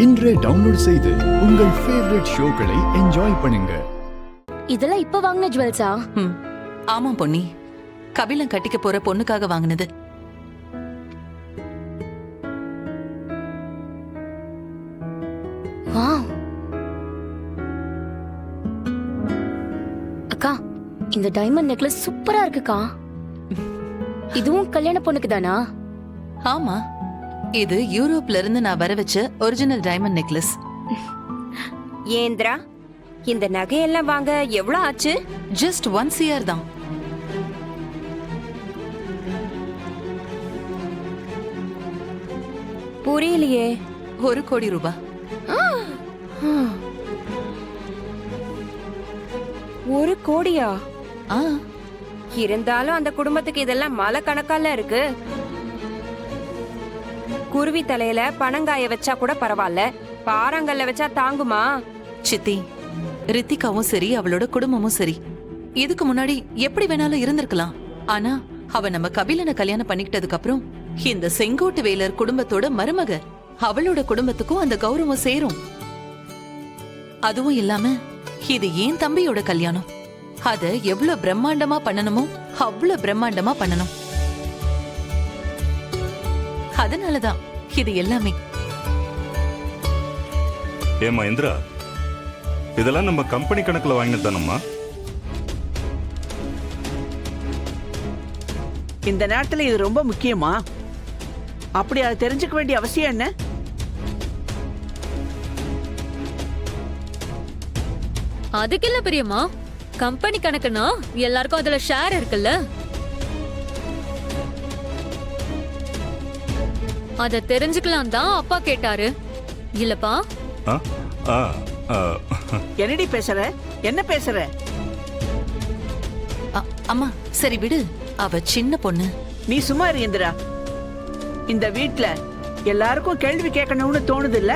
இன்றே டவுன்லோட் செய்து உங்கள் ஃபேவரட் ஷோக்களை என்ஜாய் பண்ணுங்க. இதெல்லாம் இப்ப வாங்கின ஜுவல்ஸா? ஆமா பொன்னி, கபிலன் கட்டிக்க போற பொண்ணுக்காக வாங்கினது. வாவ். அக்கா, இந்த டைமண்ட் நெக்லஸ் சூப்பரா இருக்குக்கா. இதுவும் கல்யாண பொண்ணுக்கு தானா? ஆமா, இது யூரோப்ல இருந்து நான் வர வச்ச ஒரிஜினல் டைமண்ட் நெக்லஸ். ஏந்திரா, இந்த நகையெல்லாம் வாங்க எவ்வளவு ஆச்சு? ஜஸ்ட் 1 CR தான். புரியலையே. 1 கோடி ரூபாய். 1 கோடியா? ஆ, இருந்தாலும் அந்த குடும்பத்துக்கு இதெல்லாம் மலை கணக்கால இருக்கு. குருவி தலையில பனங்காய வச்சா கூட பரவாயில்ல, பாறாங்கல்ல வச்சா தாங்குமா? சித்தி, ரித்திகாவும் சரி அவளோட குடும்பமும் சரி இதுக்கு முன்னாடி எப்படி வேணாலும் இருந்திருக்கலாம். ஆனா அவ நம்ம கபிலனை கல்யாணம் பண்ணிக்கிட்டதுக்கு அப்புறம் இந்த செங்கோட்டு வேலர் குடும்பத்தோட மருமக, அவளோட குடும்பத்துக்கும் அந்த கௌரவம் சேரும். அதுவும் இல்லாம இது ஏன் தம்பியோட கல்யாணம், அத எவ்வளவு பிரம்மாண்டமா பண்ணணுமோ அவ்வளவு பிரம்மாண்டமா பண்ணணும். அதனாலதான் இது எல்லாமே. ஏமா இந்திரா, இதெல்லாம் நம்ம கம்பெனி கணக்குல வாங்கினது தானம்மா? இந்த நேரத்துல இது ரொம்ப முக்கியமா? அப்படி அதை தெரிஞ்சுக்க வேண்டிய அவசியம் என்ன? அதுக்கு இல்ல பிரியமா, கம்பெனி கணக்குனா எல்லாருக்கும் அதுல ஷேர் இருக்குல்ல, அத தெரிஞ்சுக்கலாம் தான் அப்பா கேட்டாரு. இல்லப்பா? என்னடி பேசுற? என்ன பேசுற? அம்மா சரி விடு, அவ சின்ன பொண்ணு. நீ சும்மா இரு இந்திரா. இந்த வீட்ல எல்லாருக்கும் கேள்வி கேட்கணும்னு தோணுது இல்ல?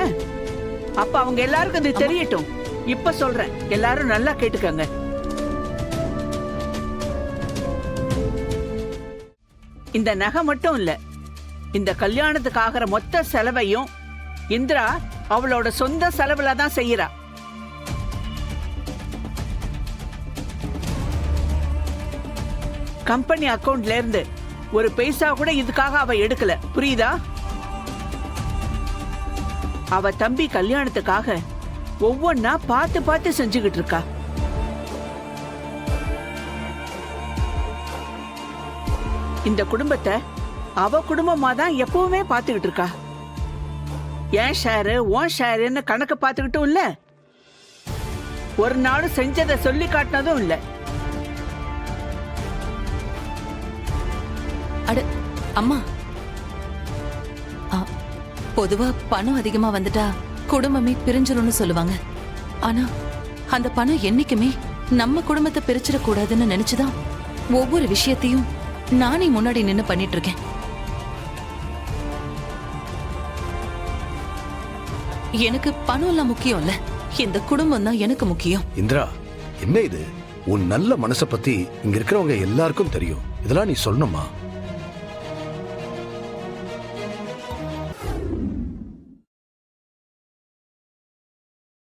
அப்ப அவங்க எல்லாருக்கும் இது தெரியட்டும். இப்ப சொல்றேன், எல்லாரும் நல்லா கேட்டுக்கங்க. இந்த நகை மட்டும் இல்ல, இந்த கல்யாணத்துக்கு ஆகிற மொத்த செலவையும் இந்திரா அவளோட சொந்த செலவுல தான் செய்யறா. கம்பெனி அக்கவுண்ட்ல இருந்து ஒரு பைசா கூட இதுக்காக அவ எடுக்கல, புரியுதா? அவ தம்பி கல்யாணத்துக்காக ஒவ்வொன்னா பார்த்து பார்த்து செஞ்சுக்கிட்டு இருக்கா. இந்த குடும்பத்தை அவ குடும்பமா தான் எப்பவுமே பார்த்துக்கிட்டு இருக்கா. ஏன் ஷேரு ஓன் ஷேருன்னு கணக்கு பார்த்துக்கிட்டும் இல்ல, ஒரு நாள் செஞ்சதை சொல்லி காட்டினதும் இல்ல. அட அம்மா, பொதுவா பணம் அதிகமா வந்துட்டா குடும்பமே பிரிஞ்சிரும்னு சொல்லுவாங்க. ஆனா அந்த பணம் என்னைக்குமே நம்ம குடும்பத்தை பிரிச்சிடக்கூடாதுன்னு நினைச்சுதான் ஒவ்வொரு விஷயத்தையும் நானே முன்னாடி நின்னு பண்ணிட்டு இருக்கேன். எனக்கு பணம் எல்லாம் முக்கியம் இல்ல, இந்த குடும்பம் தான் எனக்கு முக்கியம். இந்திரா, என்ன இது? உன் நல்ல மனசை பத்தி இங்க இருக்கிறவங்க எல்லாருக்கும் தெரியும். இதெல்லாம் நீ சொல்லணுமா?